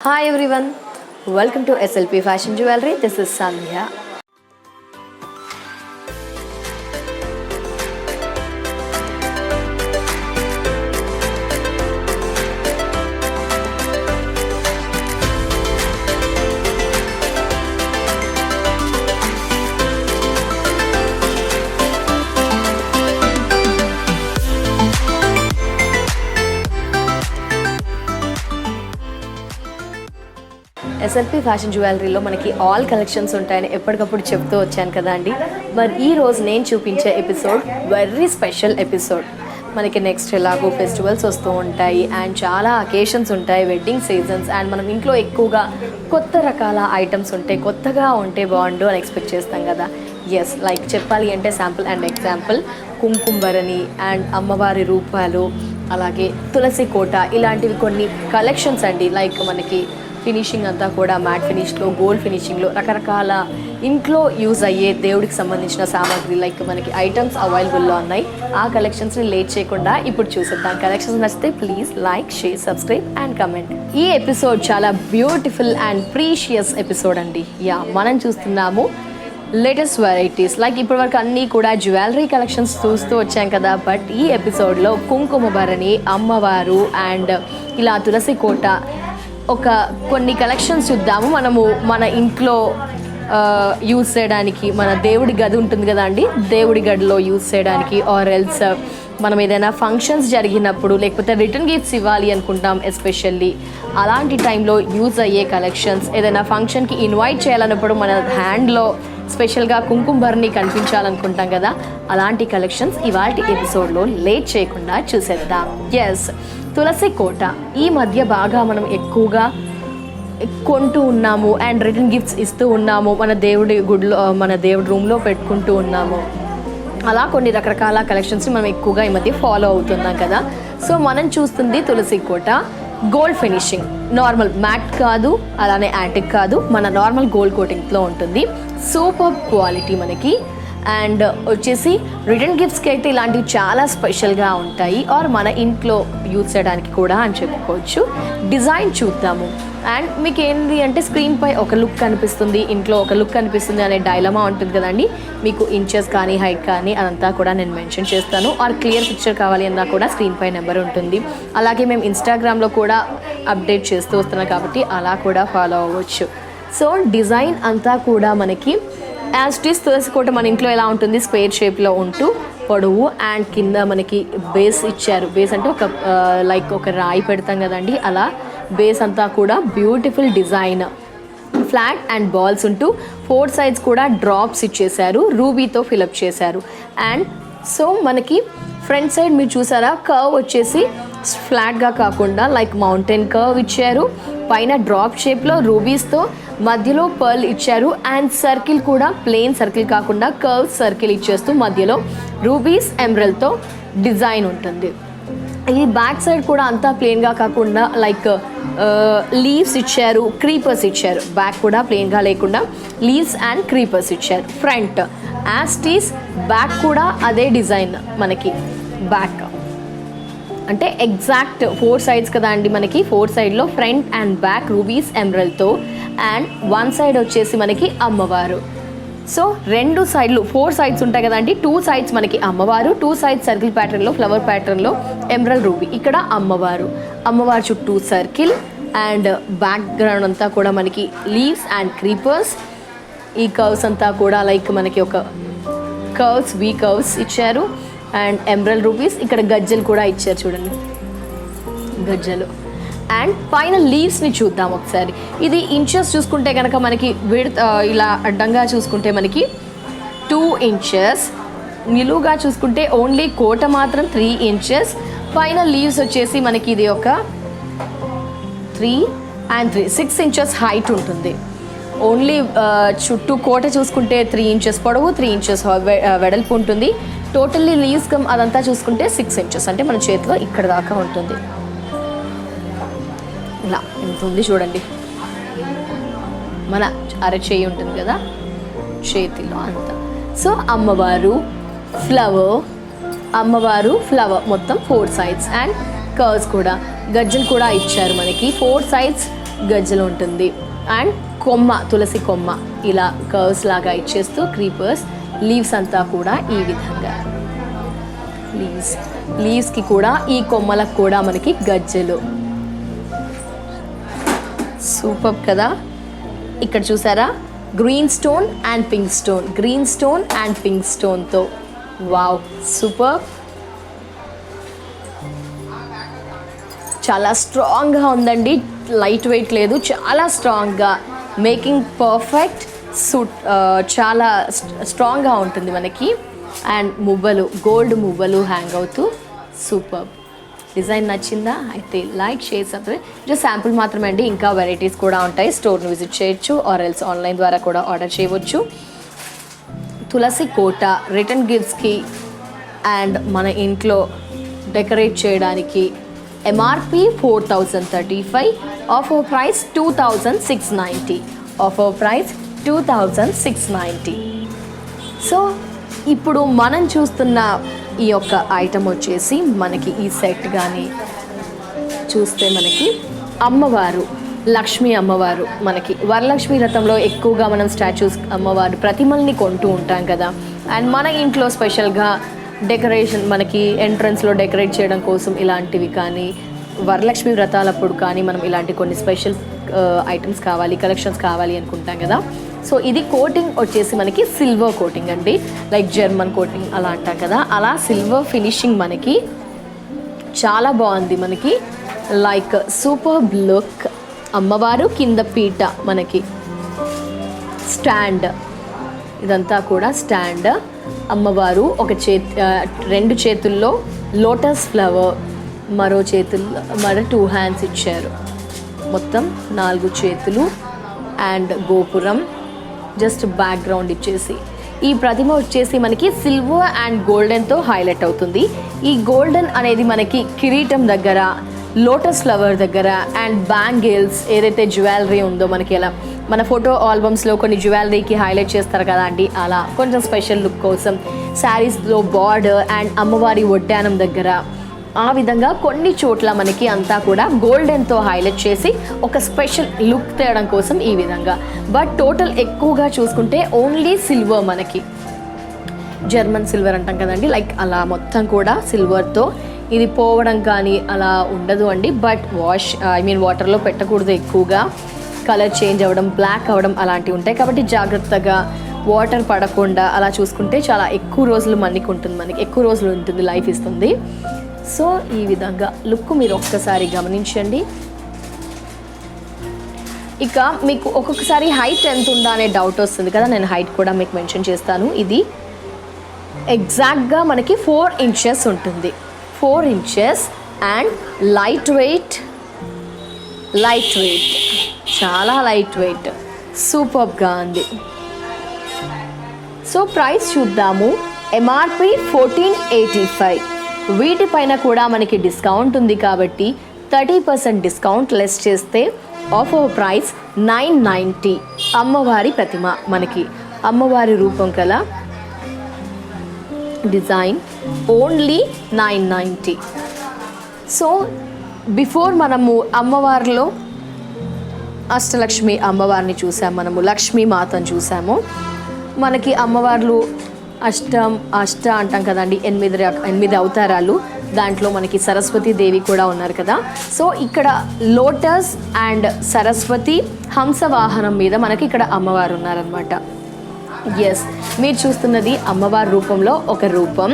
Hi everyone, welcome to SLP Fashion Jewelry. This is Sandhya. SLP fashion జ్యువెలరీలో మనకి all collections ఉంటాయని ఎప్పటికప్పుడు చెప్తూ వచ్చాను కదా అండి. మరి ఈ రోజు నేను చూపించే ఎపిసోడ్ వెరీ స్పెషల్ ఎపిసోడ్. మనకి నెక్స్ట్ ఎలాగో ఫెస్టివల్స్ వస్తూ ఉంటాయి అండ్ చాలా అకేషన్స్ ఉంటాయి, వెడ్డింగ్ సీజన్స్, అండ్ మనం ఇంట్లో ఎక్కువగా కొత్త రకాల ఐటమ్స్ ఉంటాయి, కొత్తగా ఉంటే బాగుండు అని ఎక్స్పెక్ట్ చేస్తాం కదా. ఎస్, లైక్ చెప్పాలి అంటే శాంపుల్ అండ్ ఎగ్జాంపుల్ కుంకుమభరణి అండ్ అమ్మవారి రూపాలు, అలాగే తులసి కోట, ఇలాంటివి కొన్ని కలెక్షన్స్ అండి. లైక్ మనకి ఫినిషింగ్ అంతా కూడా మ్యాట్ ఫినిష్లో, గోల్డ్ ఫినిషింగ్లో, రకరకాల ఇంట్లో యూజ్ అయ్యే దేవుడికి సంబంధించిన సామాగ్రి లైక్ మనకి ఐటమ్స్ అవైలబుల్లో ఉన్నాయి. ఆ కలెక్షన్స్ని లేట్ చేయకుండా ఇప్పుడు చూసేద్దాం. కలెక్షన్స్ నచ్చితే please like, share, subscribe and comment. ఈ ఎపిసోడ్ చాలా బ్యూటిఫుల్ అండ్ ప్రీషియస్ ఎపిసోడ్ అండి. మనం చూస్తున్నాము లేటెస్ట్ వెరైటీస్. లైక్ ఇప్పటివరకు అన్నీ కూడా జ్యువెలరీ కలెక్షన్స్ చూస్తూ వచ్చాం కదా, బట్ ఈ ఎపిసోడ్లో కుంకుమభరణి, అమ్మవారు అండ్ ఇలా తులసి కోట కొన్ని కలెక్షన్స్ చూద్దాము. మనము మన ఇంట్లో యూజ్ చేయడానికి, మన దేవుడి గది ఉంటుంది కదా అండి, దేవుడి గదిలో యూజ్ చేయడానికి, ఆర్ ఎల్స్ మనం ఏదైనా ఫంక్షన్స్ జరిగినప్పుడు లేకపోతే రిటర్న్ గిఫ్ట్స్ ఇవ్వాలి అనుకుంటాం ఎస్పెషల్లీ, అలాంటి టైంలో యూజ్ అయ్యే కలెక్షన్స్. ఏదైనా ఫంక్షన్కి ఇన్వైట్ చేయాలన్నప్పుడు మన హ్యాండ్లో స్పెషల్గా కుంకుమభరణి కనిపించాలనుకుంటాం కదా, అలాంటి కలెక్షన్స్ ఇవాల్టి ఎపిసోడ్లో లేట్ చేయకుండా చూసేద్దాం. ఎస్, తులసి కోట ఈ మధ్య బాగా మనం ఎక్కువగా కొంటూ ఉన్నాము అండ్ రిటర్న్ గిఫ్ట్స్ ఇస్తూ ఉన్నాము, మన దేవుడి గుడిలో, మన దేవుడి రూమ్లో పెట్టుకుంటూ ఉన్నాము. అలా కొన్ని రకరకాల కలెక్షన్స్ని మనం ఎక్కువగా ఈ మధ్య ఫాలో అవుతున్నాం కదా. సో మనం చూస్తుంది తులసి కోట గోల్డ్ ఫినిషింగ్, నార్మల్ మ్యాట్ కాదు, అలానే యాంటిక్ కాదు, మన నార్మల్ గోల్డ్ కోటింగ్లో ఉంటుంది. సూపర్ క్వాలిటీ మనకి. అండ్ వచ్చేసి రిటర్న్ గిఫ్ట్స్కి అయితే ఇలాంటివి చాలా స్పెషల్గా ఉంటాయి, ఆర్ మన ఇంట్లో యూజ్ చేయడానికి కూడా అని చెప్పుకోవచ్చు. డిజైన్ చూద్దాము. అండ్ మీకు ఏంటి అంటే స్క్రీన్పై ఒక లుక్ కనిపిస్తుంది, ఇంట్లో ఒక లుక్ కనిపిస్తుంది అనే డైలమా ఉంటుంది కదండి. మీకు ఇంచెస్ కానీ హైట్ కానీ అదంతా కూడా నేను మెన్షన్ చేస్తాను. ఆర్ క్లియర్ పిక్చర్ కావాలి అన్నా కూడా స్క్రీన్పై నెంబర్ ఉంటుంది. అలాగే మేము ఇన్స్టాగ్రామ్లో కూడా అప్డేట్ చేస్తూ వస్తున్నాం కాబట్టి అలా కూడా ఫాలో అవ్వచ్చు. సో డిజైన్ అంతా కూడా మనకి యాజ్ ఇట్ ఈస్ తులసి కోట మన ఇంట్లో ఎలా ఉంటుంది, స్క్వేర్ షేప్లో ఉంటూ పొడవు అండ్ కింద మనకి బేస్ ఇచ్చారు. బేస్ అంటే లైక్ ఒక రాయి పెడతాం కదండి, అలా బేస్ అంతా కూడా beautiful design, flat and balls ఉంటూ 4 sides కూడా డ్రాప్స్ ఇచ్చేసారు, రూబీతో ఫిలప్ చేశారు. అండ్ సో మనకి ఫ్రంట్ సైడ్ మీరు చూసారా, కర్వ్ వచ్చేసి ఫ్లాట్గా కాకుండా లైక్ మౌంటైన్ కర్వ్ ఇచ్చారు, పైన డ్రాప్ షేప్లో రూబీస్తో, మధ్యలో పర్ల్ ఇచ్చారు. అండ్ సర్కిల్ కూడా ప్లెయిన్ సర్కిల్ కాకుండా కర్వ్ సర్కిల్ ఇచ్చేస్తూ మధ్యలో రూబీస్ ఎమరల్డ్తో డిజైన్ ఉంటుంది. ఈ బ్యాక్ సైడ్ కూడా అంతా ప్లెయిన్గా కాకుండా లైక్ లీవ్స్ ఇచ్చారు, క్రీపర్స్ ఇచ్చారు. బ్యాక్ కూడా ప్లెయిన్గా లేకుండా లీవ్స్ అండ్ క్రీపర్స్ ఇచ్చారు. ఫ్రంట్ యాస్టీస్, బ్యాక్ కూడా అదే డిజైన్ మనకి. బ్యాక్ అంటే ఎగ్జాక్ట్ 4 sides కదా అండి మనకి. 4 sideలో ఫ్రంట్ అండ్ బ్యాక్ రూబీస్ ఎమరల్డ్తో, అండ్ 1 side వచ్చేసి మనకి అమ్మవారు. సో 2 sides 4 sides ఉంటాయి కదండి, 2 sides మనకి అమ్మవారు, 2 sides సర్కిల్ ప్యాటర్న్లో, ఫ్లవర్ ప్యాటర్న్లో ఎమరల్డ్ రూబీ. ఇక్కడ అమ్మవారు చుట్టూ సర్కిల్ అండ్ బ్యాక్గ్రౌండ్ అంతా కూడా మనకి లీవ్స్ అండ్ క్రీపర్స్. ఈ కర్వ్స్ అంతా కూడా లైక్ మనకి ఒక కర్వ్స్, వీ కర్వ్స్ ఇచ్చారు అండ్ ఎమరల్డ్ రూబీస్. ఇక్కడ గజ్జలు కూడా ఇచ్చారు చూడండి, గజ్జలు. అండ్ పైన లీవ్స్ని చూద్దాం ఒకసారి. ఇది ఇంచెస్ చూసుకుంటే కనుక మనకి ఇలా అడ్డంగా చూసుకుంటే మనకి 2 inches, నిలువుగా చూసుకుంటే ఓన్లీ కోట మాత్రం 3 inches. పైన లీవ్స్ వచ్చేసి మనకి ఇది ఒక 3 and 3 6 inches హైట్ ఉంటుంది. ఓన్లీ చుట్టూ కోట చూసుకుంటే 3 inches పొడవు, 3 inches వెడల్పు ఉంటుంది. టోటల్లీ లీవ్స్ కమ్ అదంతా చూసుకుంటే 6 inches, అంటే మన చేతిలో ఇక్కడ దాకా ఉంటుంది. ఇలా ఎంత ఉంది చూడండి, మన అరచేయి ఉంటుంది కదా, చేతిలో అంతా. సో అమ్మవారు ఫ్లవర్ మొత్తం 4 sides అండ్ కర్వ్స్ కూడా, గజ్జలు కూడా ఇచ్చారు మనకి. 4 sides గజ్జలు ఉంటుంది. అండ్ కొమ్మ, తులసి కొమ్మ ఇలా కర్వ్స్ లాగా ఇచ్చేస్తూ క్రీపర్స్, లీవ్స్ అంతా కూడా ఈ విధంగా లీవ్స్కి కూడా ఈ కొమ్మలకు కూడా మనకి గజ్జలు. సూపర్ కదా. ఇక్కడ చూసారా, green stone and pink stone, green stone and pink స్టోన్తో. Wow, super. చాలా స్ట్రాంగ్గా ఉందండి, లైట్ వెయిట్ లేదు, చాలా స్ట్రాంగ్గా, మేకింగ్ పర్ఫెక్ట్ సూట్, చాలా స్ట్రాంగ్గా ఉంటుంది మనకి. అండ్ మువ్వలు, గోల్డ్ మువ్వలు హ్యాంగ్ అవుతూ సూపర్. డిజైన్ నచ్చిందా? అయితే like, share, subscribe. Just sample మాత్రమే అండి, ఇంకా వెరైటీస్ కూడా ఉంటాయి. స్టోర్ని విజిట్ చేయొచ్చు ఆర్ ఎల్స్ ఆన్లైన్ ద్వారా కూడా ఆర్డర్ చేయవచ్చు. తులసి కోట రిటర్న్ గిఫ్ట్స్కి అండ్ మన ఇంట్లో డెకరేట్ చేయడానికి MRP 4035, offer price 2690, offer price 2690. So ఇప్పుడు మనం చూస్తున్న ఈ యొక్క ఐటమ్ వచ్చేసి మనకి ఈ సెట్ కానీ చూస్తే మనకి అమ్మవారు, లక్ష్మీ అమ్మవారు, మనకి వరలక్ష్మి వ్రతంలో ఎక్కువగా మనం స్టాచ్యూస్, అమ్మవారు ప్రతిమల్ని కొంటూ ఉంటాం కదా. అండ్ మన ఇంట్లో స్పెషల్గా డెకరేషన్, మనకి ఎంట్రన్స్లో డెకరేట్ చేయడం కోసం ఇలాంటివి కానీ, వరలక్ష్మి వ్రతాలప్పుడు కానీ మనం ఇలాంటి కొన్ని స్పెషల్ ఐటమ్స్ కావాలి, కలెక్షన్స్ కావాలి అనుకుంటాం కదా. సో ఇది కోటింగ్ వచ్చేసి మనకి సిల్వర్ కోటింగ్ అండి, లైక్ జర్మన్ కోటింగ్ అలా అంటాం కదా, అలా సిల్వర్ ఫినిషింగ్ మనకి చాలా బాగుంది. మనకి లైక్ సూపర్ లుక్. అమ్మవారు కింద పీట, మనకి స్టాండ్, ఇదంతా కూడా స్టాండ్. అమ్మవారు ఒక రెండు చేతుల్లో లోటస్ ఫ్లవర్, మరో చేతుల్లో 2 హ్యాండ్స్ ఇచ్చారు, మొత్తం 4 చేతులు. అండ్ గోపురం, జస్ట్ బ్యాక్గ్రౌండ్ ఇచ్చేసి ఈ ప్రతిమ వచ్చేసి మనకి సిల్వర్ అండ్ గోల్డెన్తో హైలైట్ అవుతుంది. ఈ గోల్డెన్ అనేది మనకి కిరీటం దగ్గర, లోటస్ ఫ్లవర్ దగ్గర అండ్ బ్యాంగిల్స్, ఏదైతే జ్యువెలరీ ఉందో మనకి ఎలా మన ఫోటో ఆల్బమ్స్లో కొన్ని జ్యువెలరీకి హైలైట్ చేస్తారు కదా అండి, అలా కొంచెం స్పెషల్ లుక్ కోసం శారీస్లో బార్డర్ అండ్ అమ్మవారి వడ్డానం దగ్గర, ఆ విధంగా కొన్ని చోట్ల మనకి అంతా కూడా గోల్డెన్తో హైలైట్ చేసి ఒక స్పెషల్ లుక్ తేయడం కోసం ఈ విధంగా. బట్ టోటల్ ఎక్కువగా చూసుకుంటే ఓన్లీ సిల్వర్, మనకి జర్మన్ సిల్వర్ అంటాం కదండి, లైక్ అలా మొత్తం కూడా సిల్వర్తో. ఇది పోవడం కానీ అలా ఉండదు అండి, బట్ వాటర్లో పెట్టకూడదు, ఎక్కువగా కలర్ చేంజ్ అవ్వడం, బ్లాక్ అవ్వడం అలాంటివి ఉంటాయి. కాబట్టి జాగ్రత్తగా వాటర్ పడకుండా అలా చూసుకుంటే చాలా ఎక్కువ రోజులు మనకి ఎక్కువ రోజులు ఉంటుంది, లైఫ్ ఇస్తుంది. సో ఈ విధంగా లుక్ మీరు ఒక్కసారి గమనించండి. ఇక మీకు ఒక్కొక్కసారి హైట్ ఎంత ఉందా అనే డౌట్ వస్తుంది కదా, నేను హైట్ కూడా మీకు మెన్షన్ చేస్తాను. ఇది ఎగ్జాక్ట్గా మనకి 4 ఇంచెస్ ఉంటుంది, 4 ఇంచెస్. అండ్ లైట్ వెయిట్, చాలా లైట్ వెయిట్, సూపర్గా ఉంది. సో ప్రైస్ చూద్దాము. ఎంఆర్పి 1485, వీటిపైన కూడా మనకి డిస్కౌంట్ ఉంది కాబట్టి 30% డిస్కౌంట్ లెస్ చేస్తే ఆఫర్ ప్రైస్ 990. అమ్మవారి ప్రతిమ, మనకి అమ్మవారి రూపం కల డిజైన్, ఓన్లీ 990. సో బిఫోర్ మనము అమ్మవారిలో అష్టలక్ష్మి అమ్మవారిని చూసాము, మనము లక్ష్మీ మాతను చూసాము. మనకి అమ్మవార్లు అష్ట అంటాం కదండి, 8 అవతారాలు. దాంట్లో మనకి సరస్వతి దేవి కూడా ఉన్నారు కదా. సో ఇక్కడ లోటస్ అండ్ సరస్వతి హంసవాహనం మీద మనకి ఇక్కడ అమ్మవారు ఉన్నారనమాట. ఎస్, మీరు చూస్తున్నది అమ్మవారి రూపంలో ఒక రూపం.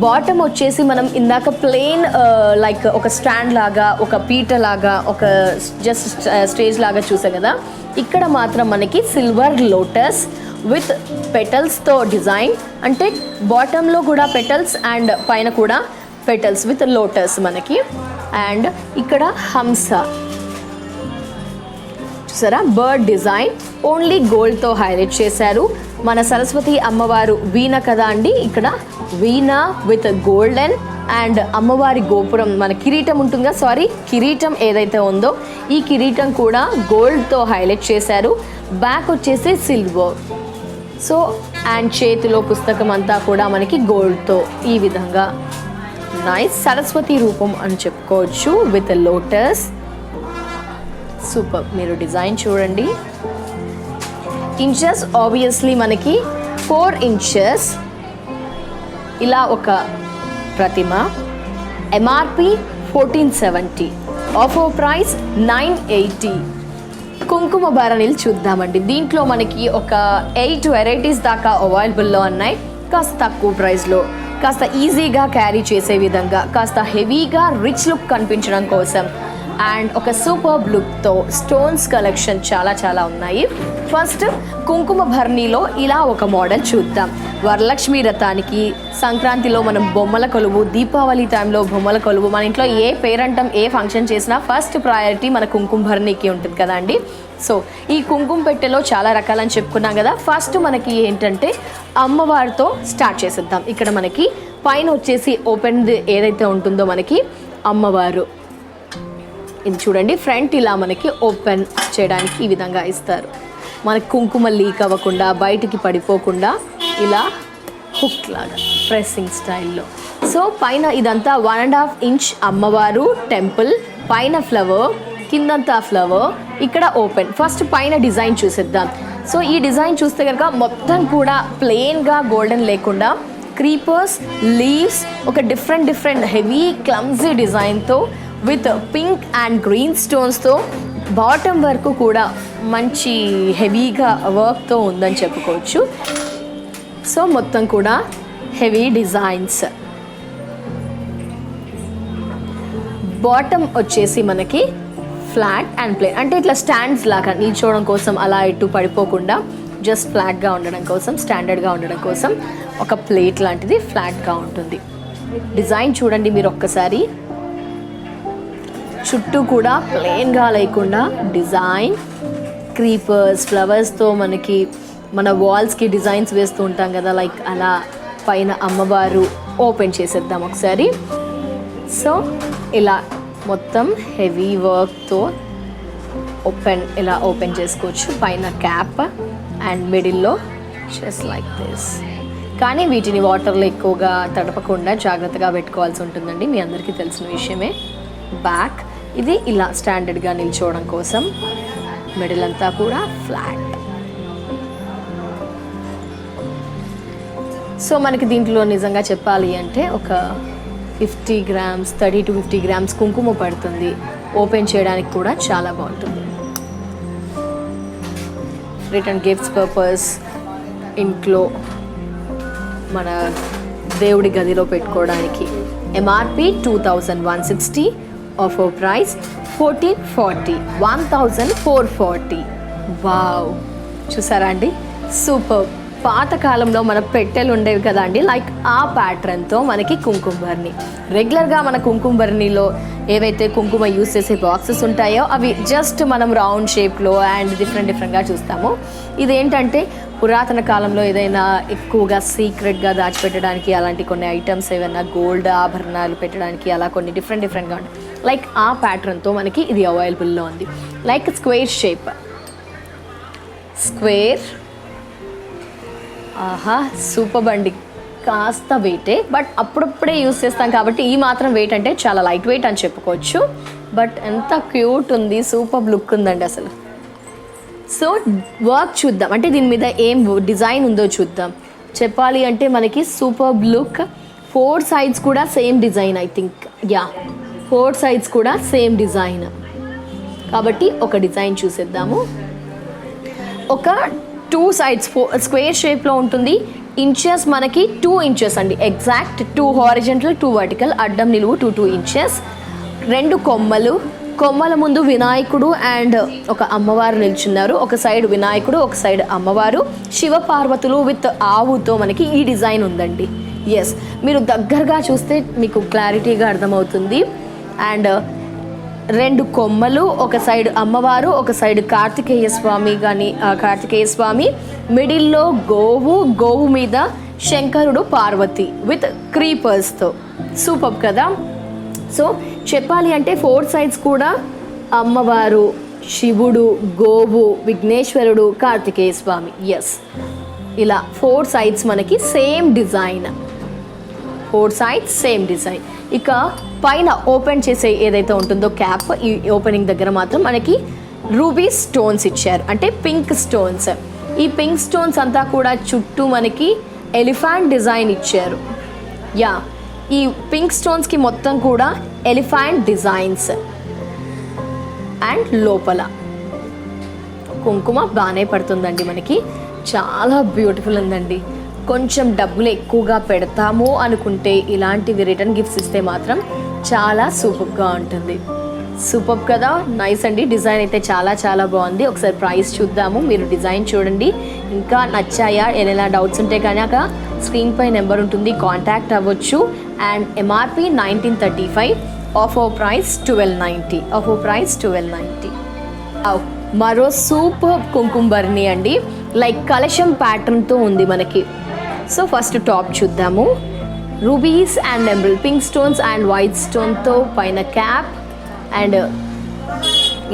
బాటమ్ వచ్చేసి మనం ఇందాక ప్లెయిన్ లైక్ ఒక స్టాండ్ లాగా, ఒక పీట లాగా, ఒక జస్ట్ స్టేజ్ లాగా చూసాం కదా. ఇక్కడ మాత్రం మనకి సిల్వర్ లోటస్ విత్ పెటల్స్తో డిజైన్, అంటే బాటంలో కూడా పెటల్స్ అండ్ పైన కూడా పెటల్స్ విత్ లోటస్ మనకి. అండ్ ఇక్కడ హంస చూసారా, బర్డ్ డిజైన్, ఓన్లీ గోల్డ్తో హైలైట్ చేశారు. మన సరస్వతి అమ్మవారు వీణ కదా అండి, ఇక్కడ వీణ విత్ గోల్డెన్. అండ్ అమ్మవారి గోపురం, మన కిరీటం ఉంటుందిగా, కిరీటం ఏదైతే ఉందో ఈ కిరీటం కూడా గోల్డ్తో హైలైట్ చేశారు. బ్యాక్ వచ్చేసి సిల్వర్. సో అండ్ చేతిలో పుస్తకం అంతా కూడా మనకి గోల్డ్తో ఈ విధంగా నైస్ సరస్వతి రూపం అని చెప్పుకోవచ్చు విత్ లోటస్. సూపర్. మీరు డిజైన్ చూడండి. ఇంచెస్ ఆబ్వియస్లీ మనకి 4 inches ఇలా ఒక ప్రతిమ. MRP 1470, offer price 980. కుంకుమ భరణిలు చూద్దామండి. దీంట్లో మనకి ఒక 8 వెరైటీస్ దాకా అవైలబుల్లో ఉన్నాయి. కాస్త తక్కువ ప్రైస్లో, కాస్త ఈజీగా క్యారీ చేసే విధంగా, కాస్త హెవీగా రిచ్ లుక్ కనిపించడం కోసం అండ్ ఒక సూపర్ లుక్తో స్టోన్స్ కలెక్షన్ చాలా ఉన్నాయి. ఫస్ట్ కుంకుమ భరణిలో ఇలా ఒక మోడల్ చూద్దాం. వరలక్ష్మి వ్రతానికి, సంక్రాంతిలో మనం బొమ్మల కొలువు, దీపావళి టైంలో బొమ్మల కొలువు, మన ఇంట్లో ఏ పేరంటం ఏ ఫంక్షన్ చేసినా ఫస్ట్ ప్రయారిటీ మన కుంకుమ భరణికి ఉంటుంది కదా అండి. సో ఈ కుంకుమ పెట్టెలో చాలా రకాలని చెప్పుకున్నాం కదా. ఫస్ట్ మనకి ఏంటంటే అమ్మవారితో స్టార్ట్ చేసేద్దాం. ఇక్కడ మనకి పైన వచ్చేసి ఓపెన్ ఏదైతే ఉంటుందో మనకి అమ్మవారు, ఇది చూడండి ఫ్రంట్ ఇలా మనకి ఓపెన్ చేయడానికి ఈ విధంగా ఇస్తారు. మనకి కుంకుమ లీక్ అవ్వకుండా, బయటికి పడిపోకుండా ఇలా హుక్ లాగా ప్రెస్సింగ్ స్టైల్లో. సో పైన ఇదంతా 1.5 inch అమ్మవారు టెంపుల్, పైన ఫ్లవర్, కిందంతా ఫ్లవర్, ఇక్కడ ఓపెన్. ఫస్ట్ పైన డిజైన్ చూసేద్దాం. సో ఈ డిజైన్ చూస్తే కనుక మొత్తం కూడా ప్లెయిన్గా గోల్డెన్ లేకుండా క్రీపర్స్, లీవ్స్, ఒక డిఫరెంట్ హెవీ క్లమ్జీ డిజైన్తో విత్ పింక్ అండ్ గ్రీన్ స్టోన్స్తో బాటమ్ వరకు కూడా మంచి హెవీగా వర్క్తో ఉందని చెప్పుకోవచ్చు. సో మొత్తం కూడా హెవీ డిజైన్స్. బాటమ్ వచ్చేసి మనకి ఫ్లాట్ అండ్ ప్లేన్, అంటే ఇట్లా స్టాండ్స్ లాగా నిల్చోవడం కోసం, అలా ఇటు పడిపోకుండా జస్ట్ ఫ్లాట్గా ఉండడం కోసం, స్టాండర్డ్గా ఉండడం కోసం ఒక ప్లేట్ లాంటిది ఫ్లాట్గా ఉంటుంది. డిజైన్ చూడండి మీరు ఒక్కసారి. చుట్టూ కూడా ప్లెయిన్గా లేకుండా డిజైన్, క్రీపర్స్, ఫ్లవర్స్తో మనకి మన వాల్స్కి డిజైన్స్ వేస్తూ ఉంటాం కదా, లైక్ అలా పైన అమ్మవారు. ఓపెన్ చేసేద్దాం ఒకసారి. సో ఇలా మొత్తం హెవీ వర్క్తో ఇలా ఓపెన్ చేసుకోవచ్చు. పైన క్యాప్ అండ్ మిడిల్లో జస్ట్ లైక్ దిస్. కానీ వీటిని వాటర్లో ఎక్కువగా తడపకుండా జాగ్రత్తగా పెట్టుకోవాల్సి ఉంటుందండి, మీ అందరికీ తెలిసిన విషయమే. బ్యాక్ ఇది ఇలా స్టాండర్డ్గా నిల్చోవడం కోసం, మిడిల్ అంతా కూడా ఫ్లాట్. సో మనకి దీంట్లో నిజంగా చెప్పాలి అంటే ఒక 50 grams, 30 to 50 grams కుంకుమ పడుతుంది. ఓపెన్ చేయడానికి కూడా చాలా బాగుంటుంది. రిటర్న్ గిఫ్ట్స్ పర్పస్, ఇంట్లో మన దేవుడి గదిలో పెట్టుకోవడానికి. MRP 2160, offer price 1440, 1440. వావ్, చూసారా అండి, సూపర్. పాతకాలంలో మన పెట్టెలు ఉండేవి కదా అండి, లైక్ ఆ ప్యాటర్న్తో మనకి కుంకుమ భరణి. రెగ్యులర్గా మన కుంకుమ భరణిలో ఏవైతే కుంకుమ యూస్ చేసే బాక్సెస్ ఉంటాయో అవి జస్ట్ మనం రౌండ్ షేప్లో అండ్ డిఫరెంట్గా చూస్తాము. ఇదేంటంటే పురాతన కాలంలో ఏదైనా ఎక్కువగా సీక్రెట్గా దాచిపెట్టడానికి, అలాంటి కొన్ని ఐటమ్స్ ఏమైనా గోల్డ్ ఆభరణాలు పెట్టడానికి, అలా కొన్ని డిఫరెంట్గా ఉంటాయి. లైక్ ఆ ప్యాటర్న్తో మనకి ఇది అవైలబుల్లో ఉంది. Like square shape, square. ఆహా, సూపర్ అండి. కాస్త వెయిటే, బట్ అప్పుడప్పుడే యూస్ చేస్తాం కాబట్టి ఈ మాత్రం వెయిట్ అంటే చాలా లైట్ వెయిట్ అని చెప్పుకోవచ్చు. బట్ ఎంత క్యూట్ ఉంది, సూపర్ లుక్ ఉందండి అసలు. సో వర్క్ చూద్దాం, అంటే దీని మీద ఏం డిజైన్ ఉందో చూద్దాం. చెప్పాలి అంటే మనకి సూపర్ లుక్. 4 sides కూడా same design, I think. 4 sides కూడా సేమ్ డిజైన్. కాబట్టి ఒక డిజైన్ చూసేద్దాము. ఒక 2 sides స్క్వేర్ షేప్లో ఉంటుంది. ఇంచెస్ మనకి 2 inches అండి, ఎగ్జాక్ట్ 2 horizontal 2 vertical, అడ్డం నిలువు 2 inches. 2 కొమ్మల ముందు వినాయకుడు అండ్ ఒక అమ్మవారు నిల్చున్నారు. ఒక సైడ్ వినాయకుడు, ఒక సైడ్ అమ్మవారు, శివపార్వతులు విత్ ఆవుతో మనకి ఈ డిజైన్ ఉందండి. ఎస్, మీరు దగ్గరగా చూస్తే మీకు క్లారిటీగా అర్థమవుతుంది. అండ్ 2 కొమ్మలు, ఒక సైడ్ అమ్మవారు, ఒక సైడ్ కార్తికేయ స్వామి, మిడిల్లో గోవు మీద శంకరుడు, పార్వతి విత్ క్రీపర్స్తో. సూపర్ కదా. సో చెప్పాలి అంటే 4 sides కూడా అమ్మవారు, శివుడు, గోవు, విఘ్నేశ్వరుడు, కార్తికేయ స్వామి. ఎస్, ఇలా 4 sides మనకి same design. 4 sides same design. ఇక పైన ఓపెన్ చేసే ఏదైతే ఉంటుందో క్యాప్, ఈ ఓపెనింగ్ దగ్గర మాత్రం మనకి రూబీ స్టోన్స్ ఇచ్చారు, అంటే పింక్ స్టోన్స్. ఈ పింక్ స్టోన్స్ అంతా కూడా చుట్టూ మనకి ఎలిఫెంట్ డిజైన్ ఇచ్చారు. యా, ఈ పింక్ స్టోన్స్కి మొత్తం కూడా ఎలిఫెంట్ డిజైన్స్. అండ్ లోపల కుంకుమ బాగానే పడుతుందండి మనకి, చాలా బ్యూటిఫుల్ ఉందండి. కొంచెం డబ్బులు ఎక్కువగా పెడతాము అనుకుంటే ఇలాంటివి రిటర్న్ గిఫ్ట్స్ ఇస్తే మాత్రం చాలా సూపర్గా ఉంటుంది. సూపర్ కదా, నైస్ అండి. డిజైన్ అయితే చాలా చాలా బాగుంది. ఒకసారి ప్రైస్ చూద్దాము, మీరు డిజైన్ చూడండి. ఇంకా నచ్చాయా, ఏదైనా డౌట్స్ ఉంటే కనుక స్క్రీన్ పై నెంబర్ ఉంటుంది, కాంటాక్ట్ అవ్వచ్చు. And MRP 1935, offer price 1290. Offer price 1290. మరో సూపర్ కుంకుమ బర్నీ అండి, లైక్ కలశం ప్యాటర్న్తో ఉంది మనకి. సో ఫస్ట్ టాప్ చూద్దాము. Rubies and emerald, pink stones and white స్టోన్తో పైన క్యాప్ అండ్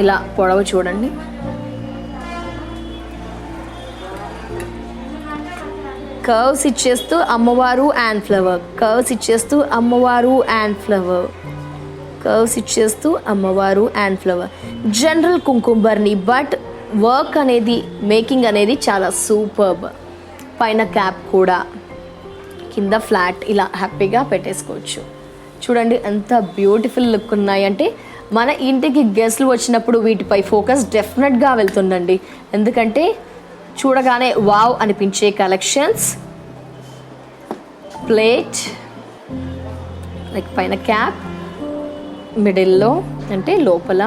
ఇలా పొడవు చూడండి. కర్వ్స్ ఇచ్చేస్తూ అమ్మవారు అండ్ ఫ్లవర్, కర్వ్స్ ఇచ్చేస్తూ అమ్మవారు అండ్ ఫ్లవర్, కర్వ్స్ ఇచ్చేస్తూ అమ్మవారు అండ్ ఫ్లవర్. జనరల్ కుంకుమ బర్నీ, బట్ వర్క్ అనేది, మేకింగ్ అనేది చాలా సూపర్బ్. పైన క్యాప్ కూడా, కింద ఫ్లాట్, ఇలా హ్యాపీగా పెట్టేసుకోవచ్చు. చూడండి ఎంత బ్యూటిఫుల్ లుక్ ఉన్నాయి. అంటే మన ఇంటికి గెస్ట్లు వచ్చినప్పుడు వీటిపై ఫోకస్ డెఫినెట్గా వెళ్తుందండి, ఎందుకంటే చూడగానే వావ్ అనిపించే కలెక్షన్స్. ప్లేట్, లైక్ పైన క్యాప్, మిడిల్లో అంటే లోపల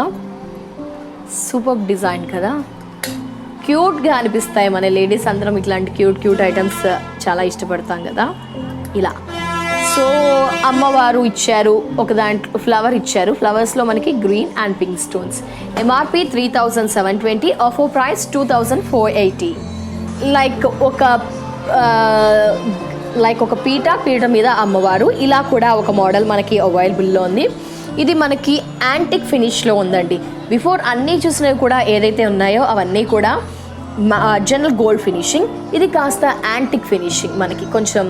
సూపర్ డిజైన్ కదా, క్యూట్గా అనిపిస్తాయి. మన లేడీస్ అందరం ఇట్లాంటి క్యూట్ ఐటమ్స్ చాలా ఇష్టపడతాం కదా. ఇలా సో అమ్మవారు ఇచ్చారు, ఒక దాంట్లో ఫ్లవర్ ఇచ్చారు. ఫ్లవర్స్లో మనకి green and pink stones. MRP 3720, offer price 2480. Like ఒక పీట మీద అమ్మవారు, ఇలా కూడా ఒక మోడల్ మనకి అవైలబుల్లో ఉంది. ఇది మనకి యాంటిక్ ఫినిష్లో ఉందండి. బిఫోర్ అన్నీ చూసినవి కూడా ఏదైతే ఉన్నాయో అవన్నీ కూడా జనరల్ గోల్డ్ ఫినిషింగ్, ఇది కాస్త యాంటిక్ ఫినిషింగ్ మనకి కొంచెం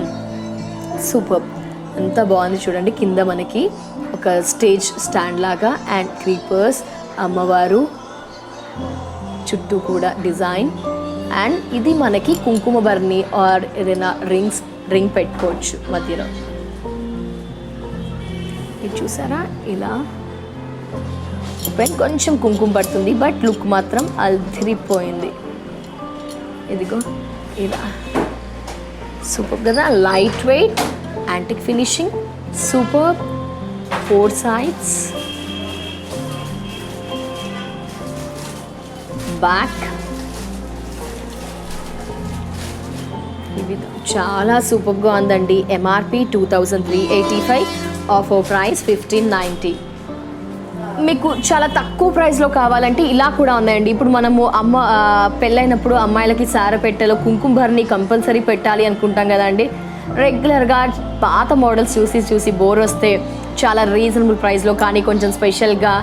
సూపర్. ఎంత బాగుంది చూడండి. కింద మనకి ఒక స్టేజ్ స్టాండ్ లాగా అండ్ క్రీపర్స్, అమ్మవారు చుట్టూ కూడా డిజైన్. అండ్ ఇది మనకి కుంకుమ బర్నీ ఆర్ ఏదైనా రింగ్ పెట్టుకోవచ్చు మధ్యలో. ఇది చూసారా, ఇలా కొంచెం కుంకుమ పడుతుంది, బట్ లుక్ మాత్రం అదిరిపోయింది. ఇదిగో ఇలా సూపర్ కదా, light weight, antique finishing, super. 4 sides, back. ఇది చాలా సూపర్గా ఉందండి. MRP 2385, offer price 1590. మీకు చాలా తక్కువ ప్రైస్లో కావాలంటే ఇలా కూడా ఉన్నాయండి. ఇప్పుడు మనము పెళ్ళైనప్పుడు అమ్మాయిలకి సారపెట్టెలో కుంకుమ భరణి కంపల్సరీ పెట్టాలి అనుకుంటాం కదండి. రెగ్యులర్గా పాత మోడల్స్ చూసి బోర్ వస్తే చాలా రీజనబుల్ ప్రైస్లో, కానీ కొంచెం స్పెషల్గా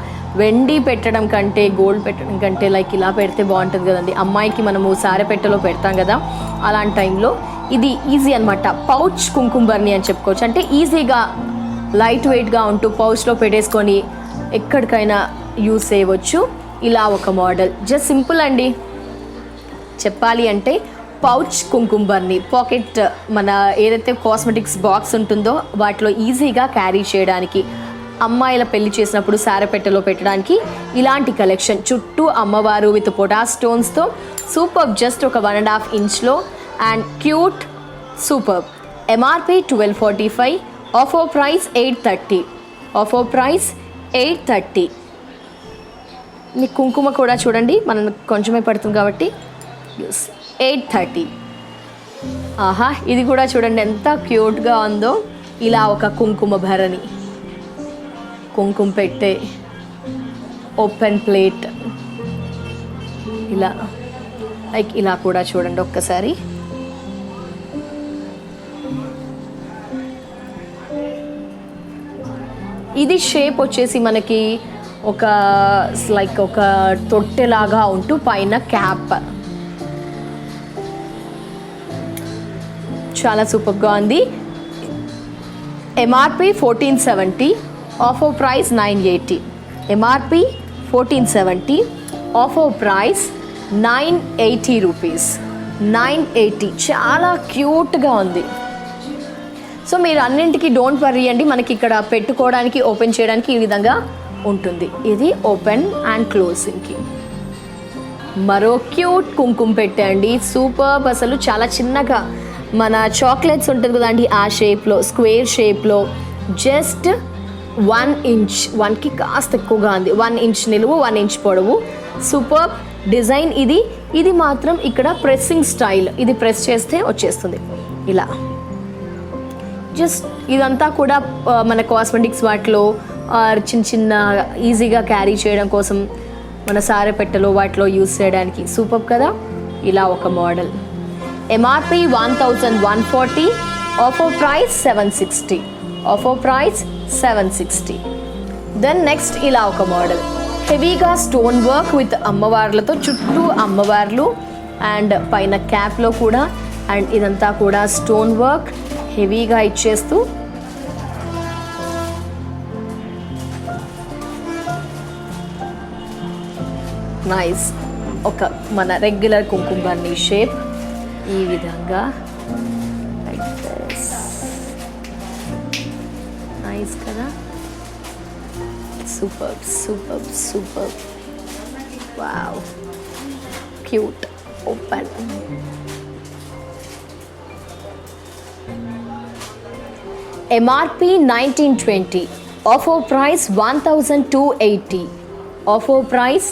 వెండి పెట్టడం కంటే గోల్డ్ పెట్టడం కంటే లైక్ ఇలా పెడితే బాగుంటుంది కదండి. అమ్మాయికి మనము సారపెట్టెలో పెడతాం కదా, అలాంటి టైంలో ఇది ఈజీ అనమాట. పౌచ్ కుంకుమ భరణి అని చెప్పుకోవచ్చు. అంటే ఈజీగా లైట్ వెయిట్గా ఉంటూ పౌచ్లో పెట్టేసుకొని ఎక్కడికైనా యూస్ చేయవచ్చు. ఇలా ఒక మోడల్, జస్ట్ సింపుల్ అండి. చెప్పాలి అంటే పౌచ్ కుంకుమ బర్నీ, పాకెట్, మన ఏదైతే కాస్మెటిక్స్ బాక్స్ ఉంటుందో వాటిలో ఈజీగా క్యారీ చేయడానికి, అమ్మాయిల పెళ్లి చేసినప్పుడు సారపెట్టెలో పెట్టడానికి ఇలాంటి కలెక్షన్. చుట్టూ అమ్మవారు విత్ పొటాస్ స్టోన్స్తో సూపర్. జస్ట్ ఒక 1.5 ఇంచ్లో and cute, super. MRP 1245, offer price 830. Offer price 830. మీ కుంకుమ కూడా చూడండి, మనం కొంచెమే పడుతుంది కాబట్టి 830. ఆహా, ఇది కూడా చూడండి ఎంత క్యూట్గా ఉందో. ఇలా ఒక కుంకుమ భరణి, కుంకుమ పెట్టే ఓపెన్ ప్లేట్, ఇలా లైక్ ఇలా కూడా చూడండి ఒక్కసారి. ఇది షేప్ వచ్చేసి మనకి ఒక లైక్ ఒక తొట్టెలాగా ఉంటూ పైన క్యాప్, చాలా సూపర్గా ఉంది. MRP 1470, offer price 980. MRP 1470, offer price 980 rupees. 980 చాలా క్యూట్గా ఉంది. సో మీరు అన్నింటికి డోంట్ వర్రీ అండి, మనకి ఇక్కడ పెట్టుకోవడానికి ఓపెన్ చేయడానికి ఈ విధంగా ఉంటుంది. ఇది ఓపెన్ అండ్ క్లోజింగ్కి. మరో క్యూట్ కుంకుమ పెట్టండి, సూపర్. అసలు చాలా చిన్నగా మన చాక్లెట్స్ ఉంటుంది కదండి ఆ షేప్లో, స్క్వేర్ షేప్లో, జస్ట్ 1 ఇంచ్, 1కి కాస్త ఎక్కువగా ఉంది, 1 ఇంచ్ నిలువు, 1 ఇంచ్ పొడవు. సూపర్ డిజైన్ ఇది. ఇది మాత్రం ఇక్కడ ప్రెస్సింగ్ స్టైల్, ఇది ప్రెస్ చేస్తే వచ్చేస్తుంది ఇలా. జస్ట్ ఇదంతా కూడా మన కాస్మెటిక్స్ వాటిలో చిన్న చిన్న ఈజీగా క్యారీ చేయడం కోసం, మన సారె పెట్టెలో వాటిలో యూస్ చేయడానికి సూపర్ కదా. ఇలా ఒక model. MRP 1140, offer price 760. Offer price 760. Then next ఇలా ఒక మోడల్, హెవీగా స్టోన్ వర్క్ విత్ అమ్మవార్లతో, చుట్టూ అమ్మవార్లు అండ్ పైన క్యాప్లో కూడా, అండ్ ఇదంతా కూడా స్టోన్ వర్క్ హెవీగా ఇచ్చేస్తూ నైస్. ఒక మన రెగ్యులర్ కుంకుమబర్ని షేప్ ఈ విధంగా నైస్ కదా. Super super super. Wow, cute. Open. MRP 1920, offer price 1280. Offer price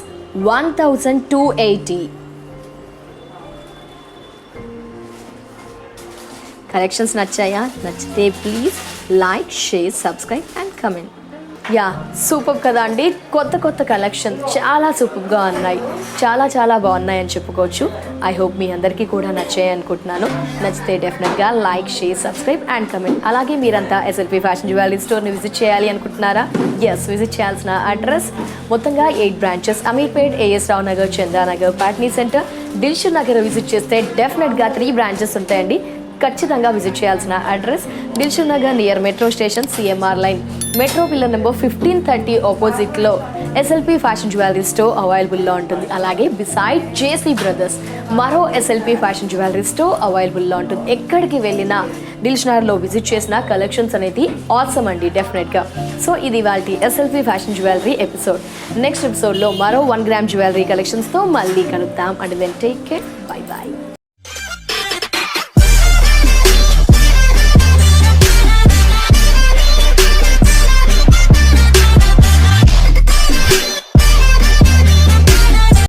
1280. Collections నచ్చాయా? నచ్చితే please like, share, subscribe and comment. Yeah, super కదా అండి. కొత్త కొత్త కలెక్షన్ చాలా సూపర్గా ఉన్నాయి, చాలా చాలా బాగున్నాయి అని చెప్పుకోవచ్చు. ఐ హోప్ మీ అందరికీ కూడా నచ్చాయి అనుకుంటున్నాను. నచ్చితే డెఫినెట్గా like, share, subscribe and comment. అలాగే మీరంతా ఎస్ఎల్పి ఫ్యాషన్ జ్యువెలరీ స్టోర్ని విజిట్ చేయాలి అనుకుంటున్నారా? ఎస్, విజిట్ చేయాల్సిన అడ్రస్ మొత్తంగా 8 బ్రాంచెస్, అమీర్పేట్, ఏఎస్ రావు నగర్, చందానగర్, పాట్నీ సెంటర్, దిల్షుక్ నగర్ విజిట్ చేస్తే డెఫినెట్గా 3 బ్రాంచెస్ ఉంటాయండి. ఖచ్చితంగా విజిట్ చేయాల్సిన address Dilsukh Nagar near metro station, CMR line, metro pillar number 1530 ఆపోజిట్లో ఎస్ఎల్పి ఫ్యాషన్ జ్యువెలరీ స్టోర్ అవైలబుల్లో ఉంటుంది. అలాగే బిసైడ్ జేసీ బ్రదర్స్ మరో ఎస్ఎల్పి ఫ్యాషన్ జ్యువెలరీ స్టోర్ అవైలబుల్లో ఉంటుంది. ఎక్కడికి వెళ్ళినా దిల్షుక్ నగర్లో విజిట్ చేసిన కలెక్షన్స్ అనేది ఆసమ్ అండి డెఫినెట్గా. సో ఇది వాళ్ళ ఎస్ఎల్పి ఫ్యాషన్ జ్యువెలరీ ఎపిసోడ్. నెక్స్ట్ ఎపిసోడ్లో మరో 1 గ్రామ్ జ్యువెలరీ కలెక్షన్స్తో మళ్ళీ కలుద్దాం. And then take care, bye bye.